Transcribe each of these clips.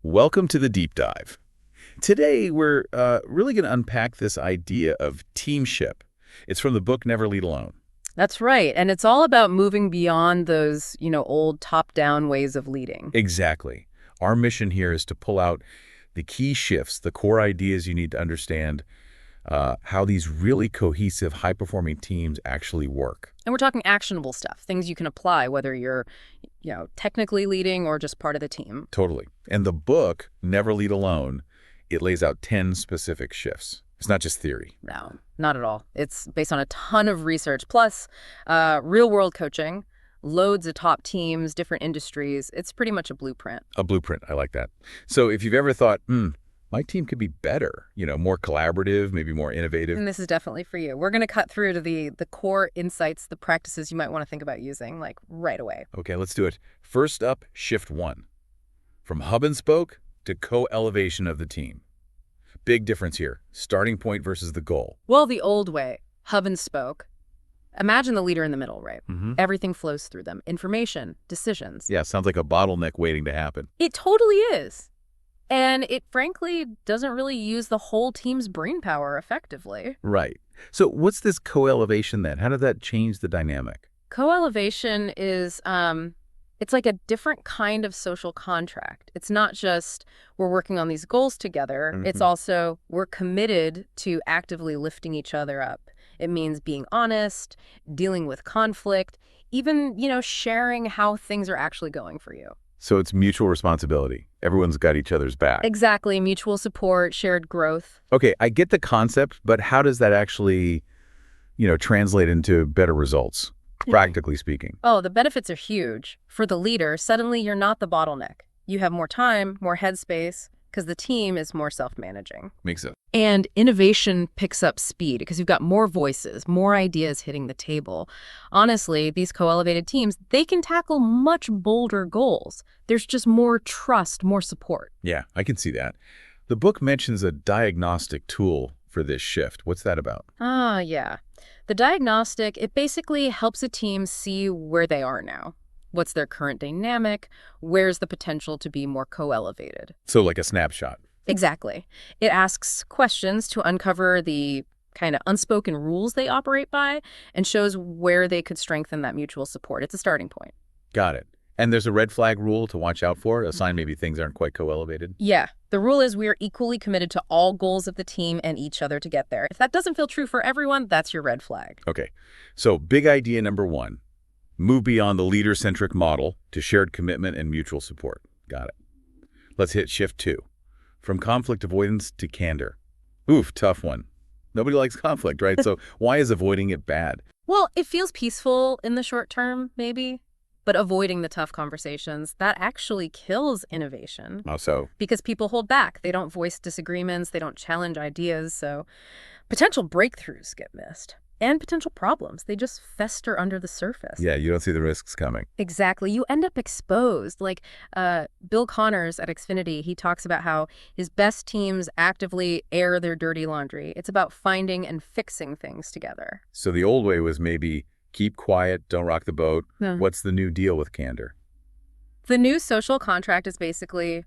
Welcome to the deep dive. Today, we're really going to unpack this idea of teamship. It's from the book Never Lead Alone. That's right. And it's all about moving beyond those, old top-down ways of leading. Exactly. Our mission here is to pull out the key shifts, the core ideas you need to understand how these really cohesive, high-performing teams actually work. And we're talking actionable stuff, things you can apply, whether you're, technically leading or just part of the team. Totally. And the book, Never Lead Alone, it lays out 10 specific shifts. It's not just theory. No, not at all. It's based on a ton of research, plus real-world coaching, loads of top teams, different industries. It's pretty much a blueprint. A blueprint. I like that. So if you've ever thought, my team could be better, more collaborative, maybe more innovative. And this is definitely for you. We're going to cut through to the core insights, the practices you might want to think about using, like right away. Okay, let's do it. First up, shift 1. From hub and spoke to co-elevation of the team. Big difference here. Starting point versus the goal. Well, the old way, hub and spoke. Imagine the leader in the middle, right? Everything flows through them. Information, decisions. Yeah, sounds like a bottleneck waiting to happen. It totally is. And it, frankly, doesn't really use the whole team's brainpower effectively. Right. So what's this co-elevation then? How did that change the dynamic? Co-elevation is, it's like a different kind of social contract. It's not just we're working on these goals together. It's also we're committed to actively lifting each other up. It means being honest, dealing with conflict, even, sharing how things are actually going for you. So it's mutual responsibility. Everyone's got each other's back. Exactly. Mutual support, shared growth. Okay, I get the concept, but how does that actually, translate into better results, practically speaking? Oh, the benefits are huge. For the leader, suddenly you're not the bottleneck. You have more time, more headspace, because the team is more self-managing. Makes sense. And innovation picks up speed because you've got more voices, more ideas hitting the table. Honestly, these co-elevated teams, they can tackle much bolder goals. There's just more trust, more support. Yeah, I can see that. The book mentions a diagnostic tool for this shift. What's that about? Yeah. The diagnostic, it basically helps a team see where they are now. What's their current dynamic? Where's the potential to be more co-elevated? So like a snapshot. Exactly. It asks questions to uncover the kind of unspoken rules they operate by and shows where they could strengthen that mutual support. It's a starting point. Got it. And there's a red flag rule to watch out for, a sign maybe things aren't quite co-elevated? Yeah. The rule is we are equally committed to all goals of the team and each other to get there. If that doesn't feel true for everyone, that's your red flag. Okay. So big idea number 1. Move beyond the leader-centric model to shared commitment and mutual support. Got it. Let's hit shift 2. From conflict avoidance to candor. Oof, tough one. Nobody likes conflict, right? So why is avoiding it bad? Well, it feels peaceful in the short term, maybe. But avoiding the tough conversations, that actually kills innovation. How so? Because people hold back. They don't voice disagreements. They don't challenge ideas. So potential breakthroughs get missed. And potential problems. They just fester under the surface. Yeah, you don't see the risks coming. Exactly. You end up exposed. Like Bill Connors at Xfinity, he talks about how his best teams actively air their dirty laundry. It's about finding and fixing things together. So the old way was maybe keep quiet, don't rock the boat. Yeah. What's the new deal with candor? The new social contract is basically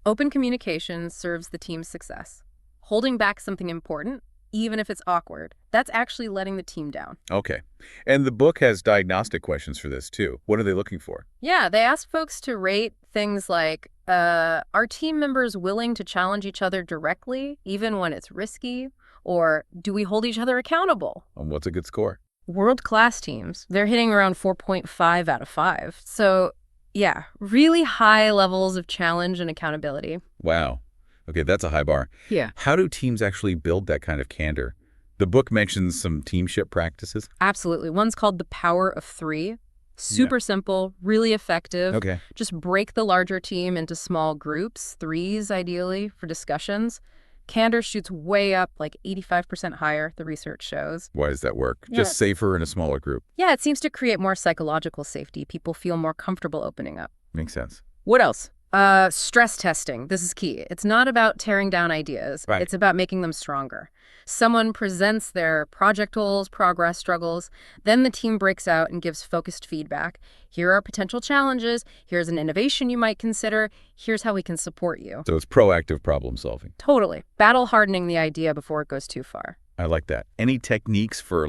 open communication serves the team's success. Holding back something important, even if it's awkward, that's actually letting the team down. Okay. And the book has diagnostic questions for this, too. What are they looking for? Yeah, they ask folks to rate things like, are team members willing to challenge each other directly, even when it's risky? Or do we hold each other accountable? And what's a good score? World-class teams, they're hitting around 4.5 out of 5. So, yeah, really high levels of challenge and accountability. Wow. Okay, that's a high bar. Yeah. How do teams actually build that kind of candor? The book mentions some teamship practices. Absolutely. One's called the power of 3. Super simple, really effective. Okay. Just break the larger team into small groups, 3s ideally, for discussions. Candor shoots way up, like 85% higher, the research shows. Why does that work? Yeah. Just safer in a smaller group. Yeah, it seems to create more psychological safety. People feel more comfortable opening up. Makes sense. What else? Stress testing. This is key. It's not about tearing down ideas. Right. It's about making them stronger. Someone presents their project goals, progress, struggles. Then the team breaks out and gives focused feedback. Here are potential challenges. Here's an innovation you might consider. Here's how we can support you. So it's proactive problem solving. Totally. Battle hardening the idea before it goes too far. I like that. Any techniques for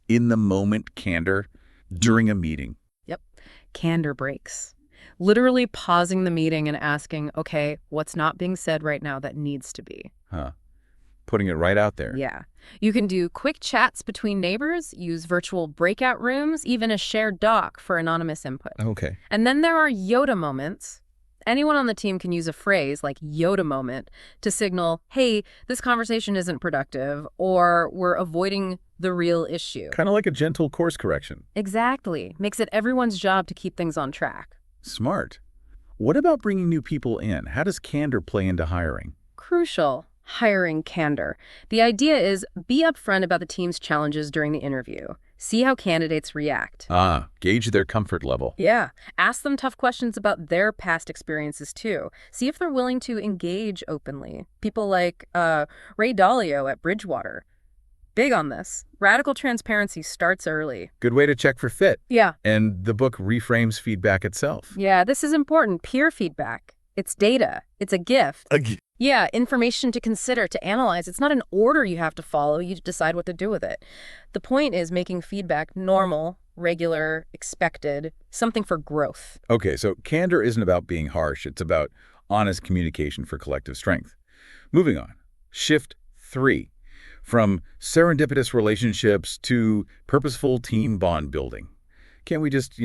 in-the-moment candor during a meeting? Yep. Candor breaks. Literally pausing the meeting and asking, okay, what's not being said right now that needs to be? Putting it right out there. Yeah. You can do quick chats between neighbors, use virtual breakout rooms, even a shared doc for anonymous input. Okay. And then there are Yoda moments. Anyone on the team can use a phrase like Yoda moment to signal, hey, this conversation isn't productive, or we're avoiding the real issue. Kind of like a gentle course correction. Exactly. Makes it everyone's job to keep things on track. Smart. What about bringing new people in? How does candor play into hiring? Crucial. Hiring candor. The idea is be upfront about the team's challenges during the interview. See how candidates react. Gauge their comfort level. Yeah. Ask them tough questions about their past experiences, too. See if they're willing to engage openly. People like Ray Dalio at Bridgewater. Big on this. Radical transparency starts early. Good way to check for fit. Yeah. And the book reframes feedback itself. Yeah, this is important. Peer feedback. It's data. It's a gift. Yeah, information to consider, to analyze. It's not an order you have to follow. You decide what to do with it. The point is making feedback normal, regular, expected, something for growth. Okay, so candor isn't about being harsh. It's about honest communication for collective strength. Moving on. Shift 3. From serendipitous relationships to purposeful team bond building. Can't we just,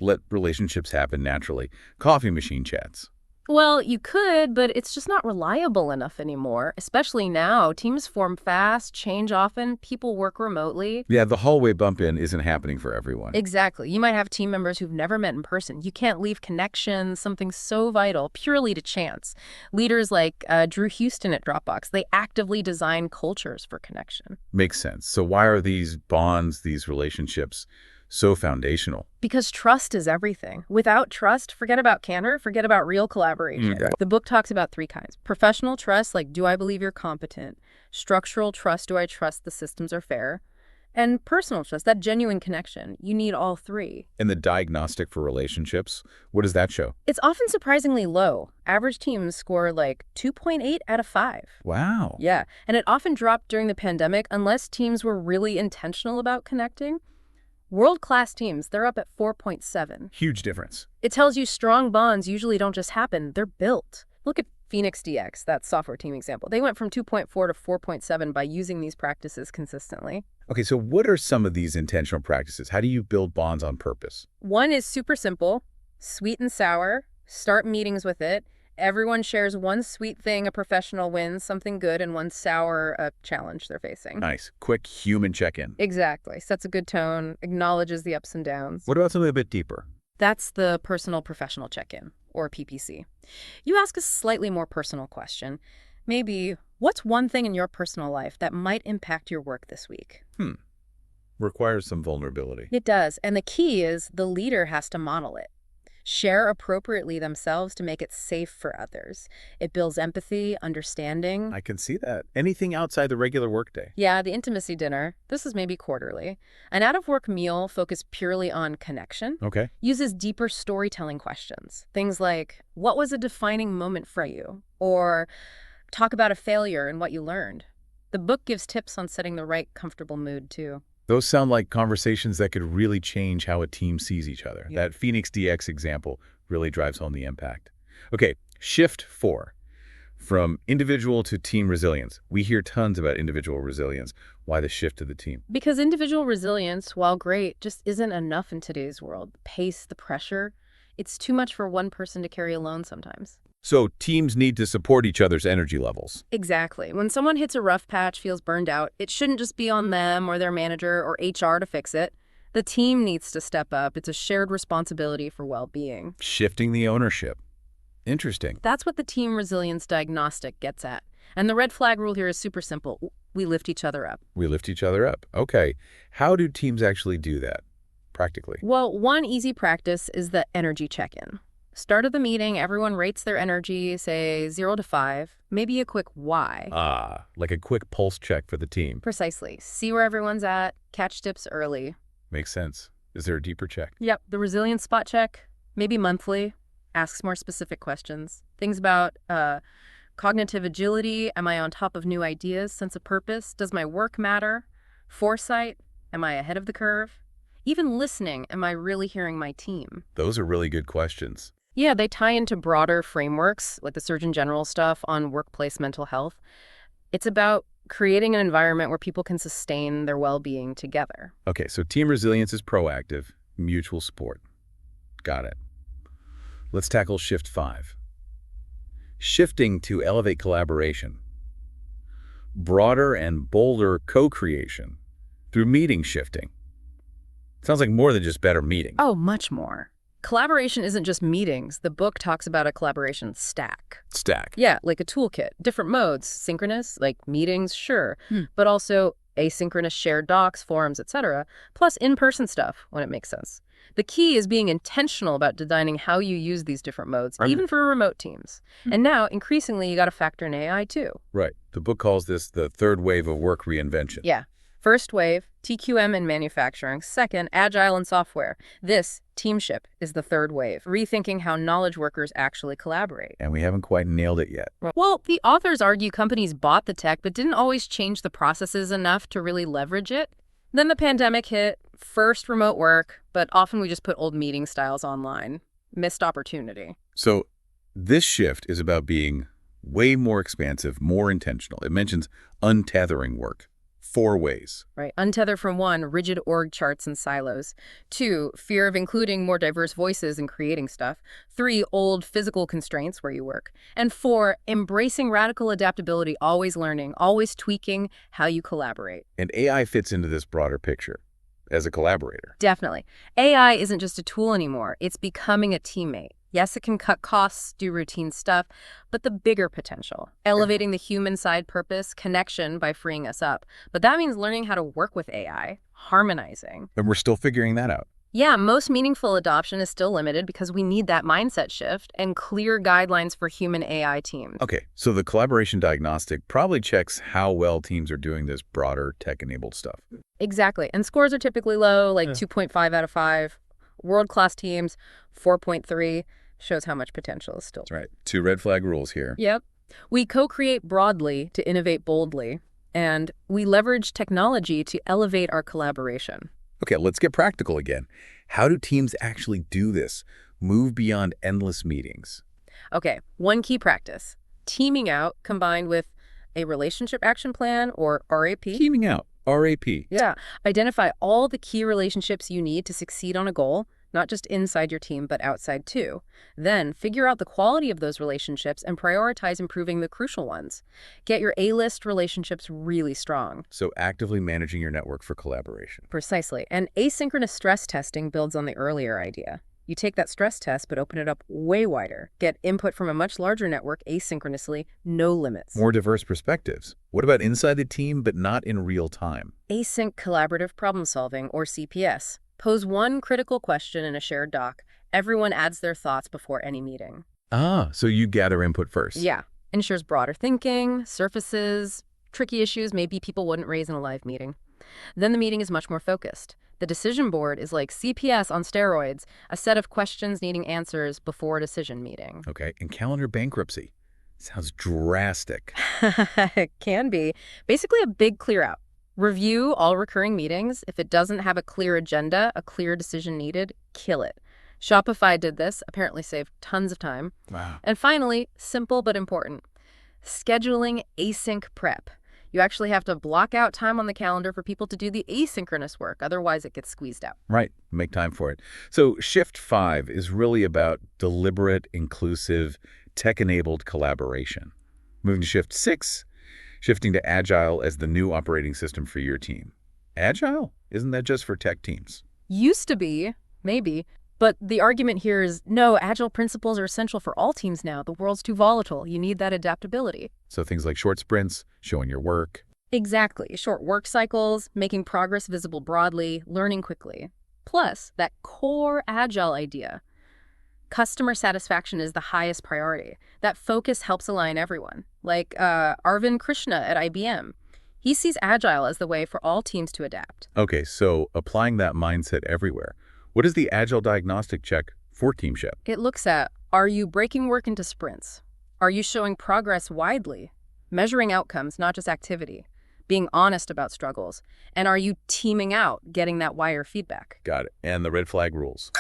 let relationships happen naturally? Coffee machine chats. Well, you could, but it's just not reliable enough anymore, especially now. Teams form fast, change often, people work remotely. Yeah, the hallway bump-in isn't happening for everyone. Exactly. You might have team members who've never met in person. You can't leave connections, something so vital, purely to chance. Leaders like Drew Houston at Dropbox, they actively design cultures for connection. Makes sense. So why are these bonds, these relationships, so foundational? Because trust is everything. Without trust, forget about candor, forget about real collaboration. The book talks about 3 kinds. Professional trust, like, do I believe you're competent? Structural trust, do I trust the systems are fair? And personal trust, that genuine connection. You need all 3. And the diagnostic for relationships, what does that show? It's often surprisingly low. Average teams score like 2.8 out of 5. Wow. Yeah, and it often dropped during the pandemic unless teams were really intentional about connecting. World-class teams, they're up at 4.7. Huge difference. It tells you strong bonds usually don't just happen, they're built. Look at Phoenix DX, that software team example. They went from 2.4 to 4.7 by using these practices consistently. Okay, so what are some of these intentional practices? How do you build bonds on purpose? One is super simple, sweet and sour. Start meetings with it. Everyone shares one sweet thing a professional wins, something good, and one sour challenge they're facing. Nice. Quick human check-in. Exactly. Sets a good tone, acknowledges the ups and downs. What about something a bit deeper? That's the personal professional check-in, or PPC. You ask a slightly more personal question. Maybe, what's one thing in your personal life that might impact your work this week? Requires some vulnerability. It does. And the key is the leader has to model it. Share appropriately themselves to make it safe for others. It builds empathy, understanding. I can see that. Anything outside the regular workday? Yeah, the intimacy dinner. This is maybe quarterly. An out-of-work meal focused purely on connection. Okay. Uses deeper storytelling questions. Things like, what was a defining moment for you? Or talk about a failure and what you learned. The book gives tips on setting the right comfortable mood, too. Those sound like conversations that could really change how a team sees each other. Yeah. That Phoenix DX example really drives home the impact. Okay, shift 4. From individual to team resilience. We hear tons about individual resilience. Why the shift to the team? Because individual resilience, while great, just isn't enough in today's world. The pace, the pressure, it's too much for one person to carry alone sometimes. So teams need to support each other's energy levels. Exactly. When someone hits a rough patch, feels burned out, it shouldn't just be on them or their manager or HR to fix it. The team needs to step up. It's a shared responsibility for well-being. Shifting the ownership. Interesting. That's what the team resilience diagnostic gets at. And the red flag rule here is super simple. We lift each other up. We lift each other up. Okay. How do teams actually do that, practically? Well, one easy practice is the energy check-in. Start of the meeting, everyone rates their energy, say 0 to 5, maybe a quick why. Like a quick pulse check for the team. Precisely. See where everyone's at, catch dips early. Makes sense. Is there a deeper check? Yep, the resilience spot check, maybe monthly, asks more specific questions. Things about cognitive agility, am I on top of new ideas, sense of purpose, does my work matter? Foresight, am I ahead of the curve? Even listening, am I really hearing my team? Those are really good questions. Yeah, they tie into broader frameworks, like the Surgeon General stuff on workplace mental health. It's about creating an environment where people can sustain their well-being together. Okay, so team resilience is proactive, mutual support. Got it. Let's tackle shift 5. Shifting to elevate collaboration. Broader and bolder co-creation through meeting shifting. Sounds like more than just better meeting. Oh, much more. Collaboration isn't just meetings. The book talks about a collaboration stack. Stack. Yeah, like a toolkit. Different modes. Synchronous, like meetings, sure. But also asynchronous shared docs, forums, etc. Plus in-person stuff when it makes sense. The key is being intentional about designing how you use these different modes, even for remote teams. And now, increasingly, you got to factor in AI too. Right. The book calls this the third wave of work reinvention. Yeah. First wave, TQM in manufacturing. Second, agile in software. This, Teamship, is the third wave, rethinking how knowledge workers actually collaborate. And we haven't quite nailed it yet. Well, the authors argue companies bought the tech but didn't always change the processes enough to really leverage it. Then the pandemic hit, first remote work, but often we just put old meeting styles online. Missed opportunity. So this shift is about being way more expansive, more intentional. It mentions untethering work. 4 ways. Right. Untether from 1, rigid org charts and silos. 2, fear of including more diverse voices and creating stuff. 3, old physical constraints where you work. And 4, embracing radical adaptability, always learning, always tweaking how you collaborate. And AI fits into this broader picture as a collaborator. Definitely. AI isn't just a tool anymore. It's becoming a teammate. Yes, it can cut costs, do routine stuff, but the bigger potential, elevating the human side purpose, connection by freeing us up. But that means learning how to work with AI, harmonizing. And we're still figuring that out. Yeah, most meaningful adoption is still limited because we need that mindset shift and clear guidelines for human AI teams. Okay, so the collaboration diagnostic probably checks how well teams are doing this broader tech-enabled stuff. Exactly. And scores are typically low, like 2.5 out of 5. World-class teams, 4.3. Shows how much potential is still. That's right. 2 red flag rules here. Yep. We co-create broadly to innovate boldly, and we leverage technology to elevate our collaboration. Okay, let's get practical again. How do teams actually do this? Move beyond endless meetings. Okay, one key practice. Teaming out combined with a relationship action plan, or RAP. Teaming out, RAP. Yeah. Identify all the key relationships you need to succeed on a goal, not just inside your team, but outside too. Then figure out the quality of those relationships and prioritize improving the crucial ones. Get your A-list relationships really strong. So actively managing your network for collaboration. Precisely. And asynchronous stress testing builds on the earlier idea. You take that stress test, but open it up way wider. Get input from a much larger network asynchronously, no limits. More diverse perspectives. What about inside the team, but not in real time? Async collaborative problem solving, or CPS. Pose one critical question in a shared doc. Everyone adds their thoughts before any meeting. So you gather input first. Yeah. Ensures broader thinking, surfaces, tricky issues maybe people wouldn't raise in a live meeting. Then the meeting is much more focused. The decision board is like CPS on steroids, a set of questions needing answers before a decision meeting. Okay, and calendar bankruptcy. Sounds drastic. It can be. Basically a big clear out. Review all recurring meetings. If it doesn't have a clear agenda, a clear decision needed, kill it. Shopify did this, apparently saved tons of time. Wow. And finally, simple but important, scheduling async prep. You actually have to block out time on the calendar for people to do the asynchronous work. Otherwise, it gets squeezed out. Right. Make time for it. So shift 5 is really about deliberate, inclusive, tech-enabled collaboration. Moving to shift 6, shifting to Agile as the new operating system for your team. Agile? Isn't that just for tech teams? Used to be, maybe. But the argument here is, no, Agile principles are essential for all teams now. The world's too volatile. You need that adaptability. So things like short sprints, showing your work. Exactly. Short work cycles, making progress visible broadly, learning quickly. Plus, that core Agile idea. Customer satisfaction is the highest priority. That focus helps align everyone. Like Arvind Krishna at IBM. He sees Agile as the way for all teams to adapt. Okay, so applying that mindset everywhere. What is the Agile diagnostic check for Teamship? It looks at, are you breaking work into sprints? Are you showing progress widely? Measuring outcomes, not just activity. Being honest about struggles. And are you teaming out, getting that wider feedback? Got it. And the red flag rules.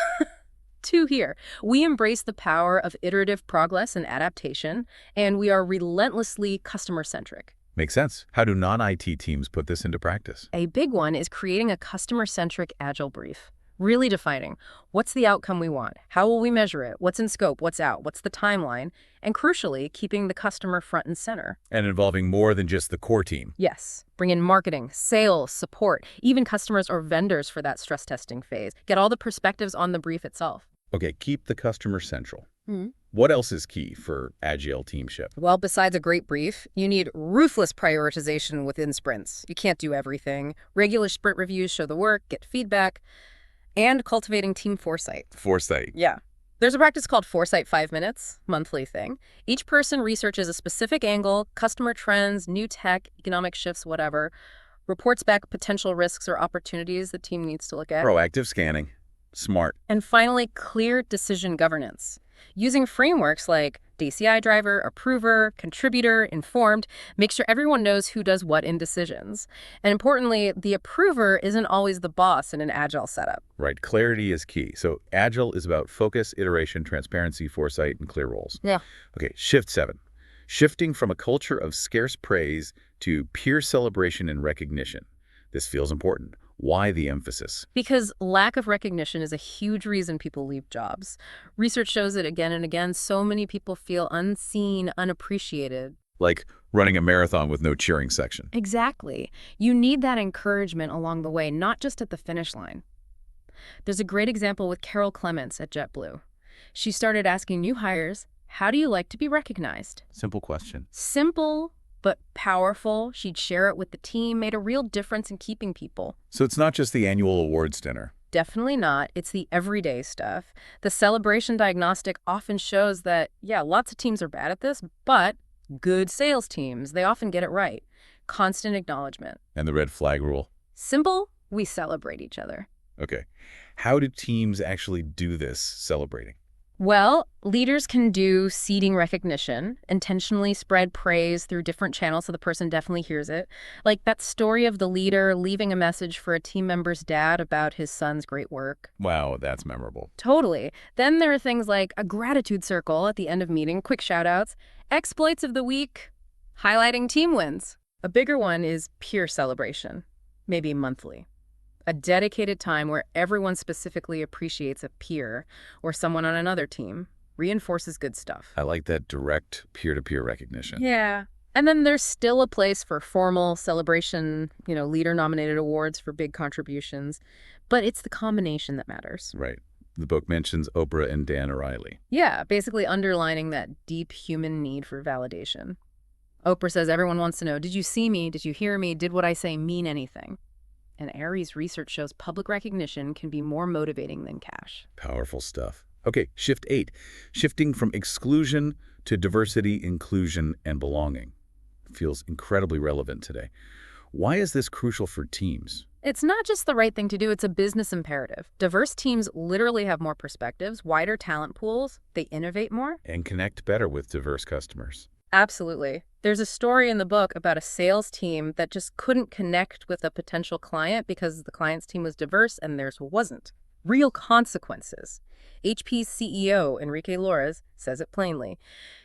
2 here. We embrace the power of iterative progress and adaptation, and we are relentlessly customer-centric. Makes sense. How do non-IT teams put this into practice? A big one is creating a customer-centric Agile brief. Really defining what's the outcome we want, how will we measure it, what's in scope, what's out, what's the timeline, and crucially, keeping the customer front and center. And involving more than just the core team. Yes. Bring in marketing, sales, support, even customers or vendors for that stress testing phase. Get all the perspectives on the brief itself. Okay, keep the customer central. Mm-hmm. What else is key for Agile Teamship? Well, besides a great brief, you need ruthless prioritization within sprints. You can't do everything. Regular sprint reviews show the work, get feedback, and cultivating team foresight. Foresight. Yeah. There's a practice called Foresight 5 Minutes, monthly thing. Each person researches a specific angle, customer trends, new tech, economic shifts, whatever, reports back potential risks or opportunities the team needs to look at. Proactive scanning. Smart. And finally, clear decision governance. Using frameworks like DCI driver, approver, contributor, informed, make sure everyone knows who does what in decisions. And importantly, the approver isn't always the boss in an Agile setup. Right. Clarity is key. So Agile is about focus, iteration, transparency, foresight, and clear roles. Yeah. Okay, shift 7. Shifting from a culture of scarce praise to peer celebration and recognition. This feels important. Why the emphasis? Because lack of recognition is a huge reason people leave jobs. Research shows it again and again. So many people feel unseen, unappreciated. Like running a marathon with no cheering section. Exactly. You need that encouragement along the way, not just at the finish line. There's a great example with Carol Clements at JetBlue. She started asking new hires, how do you like to be recognized? Simple question. Simple, but powerful. She'd share it with the team, made a real difference in keeping people. So it's not just the annual awards dinner. Definitely not. It's the everyday stuff. The celebration diagnostic often shows that, yeah, lots of teams are bad at this, but good sales teams, they often get it right. Constant acknowledgement. And the red flag rule. Simple, we celebrate each other. Okay. How do teams actually do this celebrating? Well, leaders can do seeding recognition, intentionally spread praise through different channels so the person definitely hears it. Like that story of the leader leaving a message for a team member's dad about his son's great work. Wow, that's memorable. Totally. Then there are things like a gratitude circle at the end of meeting, quick shout-outs, exploits of the week, highlighting team wins. A bigger one is peer celebration, maybe monthly. A dedicated time where everyone specifically appreciates a peer or someone on another team, reinforces good stuff. I like that direct peer-to-peer recognition. Yeah. And then there's still a place for formal celebration, leader-nominated awards for big contributions. But it's the combination that matters. Right. The book mentions Oprah and Dan O'Reilly. Yeah, basically underlining that deep human need for validation. Oprah says everyone wants to know, did you see me? Did you hear me? Did what I say mean anything? And Aries research shows public recognition can be more motivating than cash. Powerful stuff. Okay, shift 8. Shifting from exclusion to diversity, inclusion, and belonging. Feels incredibly relevant today. Why is this crucial for teams? It's not just the right thing to do, it's a business imperative. Diverse teams literally have more perspectives, wider talent pools, they innovate more. And connect better with diverse customers. Absolutely. There's a story in the book about a sales team that just couldn't connect with a potential client because the client's team was diverse and theirs wasn't. Real consequences. HP's CEO, Enrique Lores, says it plainly.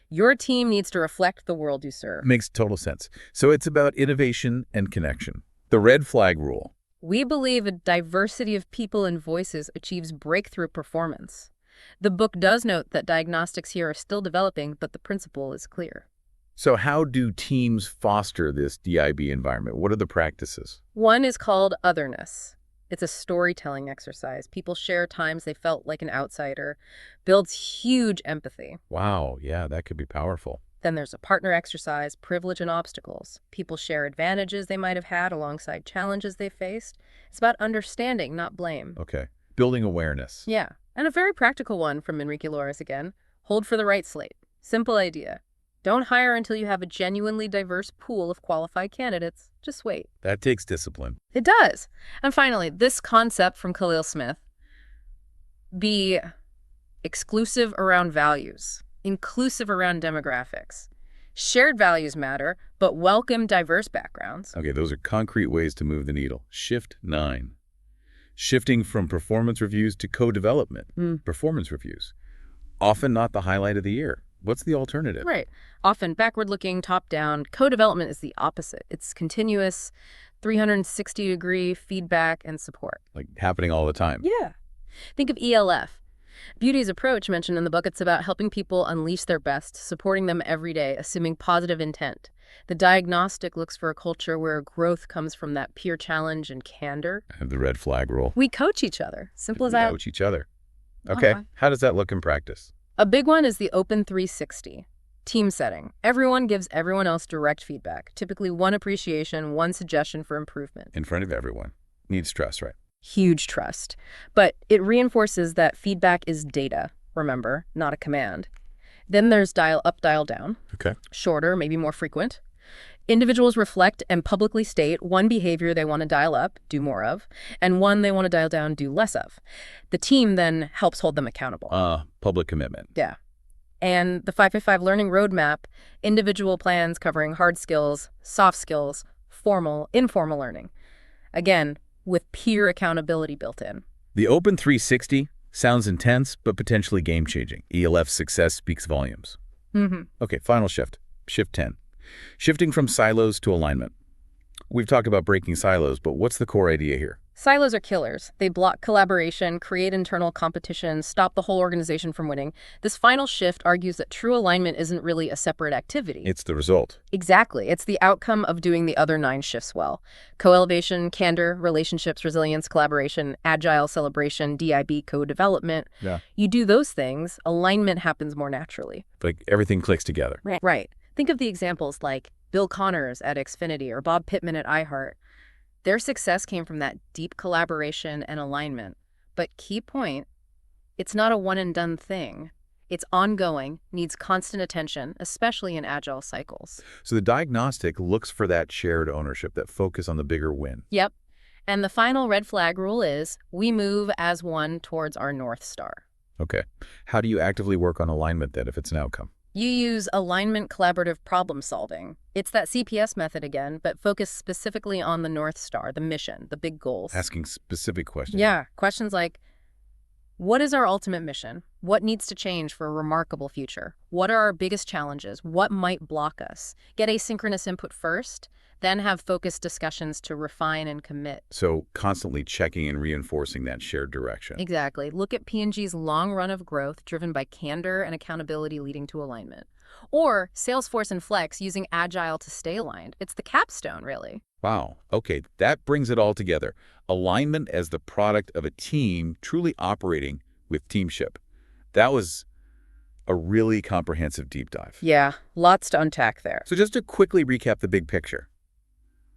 Your team needs to reflect the world you serve. Makes total sense. So it's about innovation and connection. The red flag rule. We believe a diversity of people and voices achieves breakthrough performance. The book does note that diagnostics here are still developing, but the principle is clear. So how do teams foster this DIB environment? What are the practices? One is called otherness. It's a storytelling exercise. People share times they felt like an outsider. Builds huge empathy. Wow, yeah, that could be powerful. Then there's a partner exercise, privilege and obstacles. People share advantages they might have had alongside challenges they faced. It's about understanding, not blame. Okay. Building awareness. Yeah. And a very practical one from Enrique Lores again. Hold for the right slate. Simple idea. Don't hire until you have a genuinely diverse pool of qualified candidates. Just wait. That takes discipline. It does. And finally, this concept from Khalil Smith. Be exclusive around values, inclusive around demographics. Shared values matter, but welcome diverse backgrounds. Okay, those are concrete ways to move the needle. Shift 9. Shifting from performance reviews to co-development. Performance reviews. Often not the highlight of the year. What's the alternative? Right. Often backward-looking, top-down. Co-development is the opposite. It's continuous, 360-degree feedback and support. Like happening all the time. Yeah. Think of ELF. Beauty's approach mentioned in the book, it's about helping people unleash their best, supporting them every day, assuming positive intent. The diagnostic looks for a culture where growth comes from that peer challenge and candor. I have the red flag rule. We coach each other. Simple as that. Coach each other. Okay. How does that look in practice? A big one is the Open 360. Team setting. Everyone gives everyone else direct feedback. Typically one appreciation, one suggestion for improvement. In front of everyone. Needs trust, right? Huge trust. But it reinforces that feedback is data, remember, not a command. Then there's dial up, dial down. Okay. Shorter, maybe more frequent. Individuals reflect and publicly state one behavior they want to dial up, do more of, and one they want to dial down, do less of. The team then helps hold them accountable. Public commitment. Yeah. And the 555 Learning Roadmap, individual plans covering hard skills, soft skills, formal, informal learning. Again, with peer accountability built in. The Open 360 sounds intense, but potentially game-changing. ELF's success speaks volumes. Okay, final shift. Shift 10. Shifting from silos to alignment. We've talked about breaking silos, but what's the core idea here? Silos are killers. They block collaboration, create internal competition, stop the whole organization from winning. This final shift argues that true alignment isn't really a separate activity. It's the result. Exactly. It's the outcome of doing the other 9 shifts well. Co-elevation, candor, relationships, resilience, collaboration, agile celebration, DIB, co-development. Yeah. You do those things, alignment happens more naturally. Like everything clicks together. Right. Think of the examples like Bill Connors at Xfinity or Bob Pittman at iHeart. Their success came from that deep collaboration and alignment. But key point, it's not a one-and-done thing. It's ongoing, needs constant attention, especially in agile cycles. So the diagnostic looks for that shared ownership, that focus on the bigger win. Yep. And the final red flag rule is we move as one towards our North Star. Okay. How do you actively work on alignment then if it's an outcome? You use alignment collaborative problem solving. It's that CPS method again, but focused specifically on the North Star, the mission, the big goals. Asking specific questions. Yeah, questions like, what is our ultimate mission? What needs to change for a remarkable future? What are our biggest challenges? What might block us? Get asynchronous input first, then have focused discussions to refine and commit. So constantly checking and reinforcing that shared direction. Exactly. Look at P&G's long run of growth driven by candor and accountability leading to alignment. Or Salesforce and Flex using Agile to stay aligned. It's the capstone, really. Wow. Okay, that brings it all together. Alignment as the product of a team truly operating with Teamship. That was a really comprehensive deep dive. Yeah, lots to unpack there. So just to quickly recap the big picture.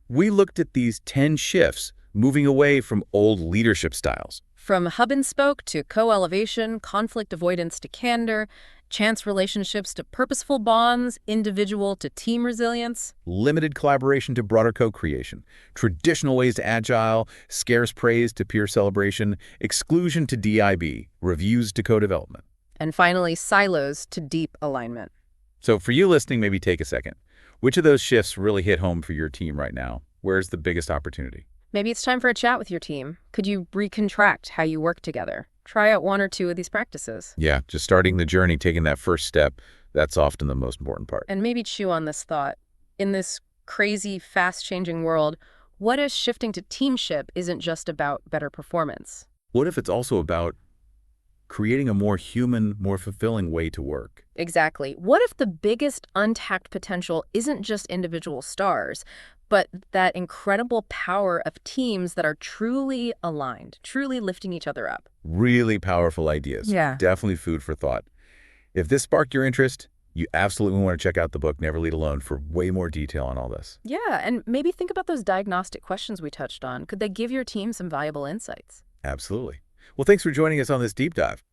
We looked at these 10 shifts moving away from old leadership styles. From hub and spoke to co-elevation, conflict avoidance to candor, chance relationships to purposeful bonds, individual to team resilience. Limited collaboration to broader co-creation. Traditional ways to agile, scarce praise to peer celebration, exclusion to DIB, reviews to co-development. And finally, silos to deep alignment. So for you listening, maybe take a second. Which of those shifts really hit home for your team right now? Where's the biggest opportunity? Maybe it's time for a chat with your team. Could you recontract how you work together? Try out 1 or 2 of these practices. Yeah, just starting the journey, taking that first step, that's often the most important part. And maybe chew on this thought. In this crazy, fast-changing world, what if shifting to Teamship isn't just about better performance? What if it's also about creating a more human, more fulfilling way to work? Exactly. What if the biggest untapped potential isn't just individual stars, but that incredible power of teams that are truly aligned, truly lifting each other up? Really powerful ideas. Yeah. Definitely food for thought. If this sparked your interest, you absolutely want to check out the book Never Lead Alone for way more detail on all this. Yeah, and maybe think about those diagnostic questions we touched on. Could they give your team some valuable insights? Absolutely. Well, thanks for joining us on this deep dive.